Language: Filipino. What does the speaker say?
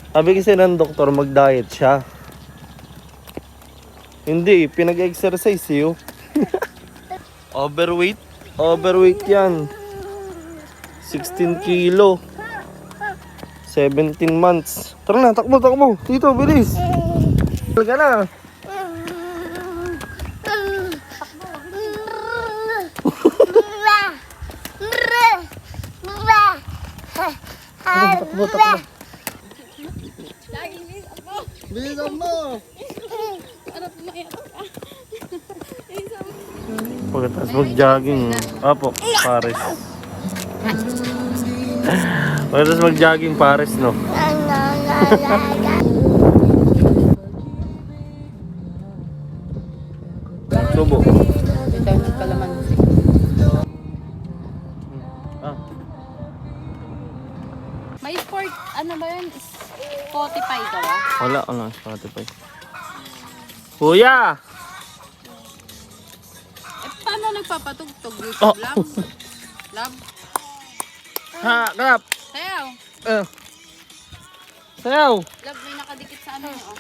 Sabi kasi ng doktor, mag-diet siya. Hindi, pinag-exercise yun. Overweight? Overweight yan. 16 kilo. 17 months. Tara na, takbo, takbo. Dito, bilis. Talaga na. Takbo, takbo. Bilisan mo. Pagkatapos mag-jogging. Apo, pares. Pagkatapos mag-jogging, pares, no? Subo. Ito yung kalamansi. May sport, ano ba yun? Spotify ka ba? Wala, Spotify. Kuya! Paano nagpapatugtog? YouTube Oh. Love? Love? Ha, grab! Sayaw! Sayaw! Love, may nakadikit sa ano yun, oh.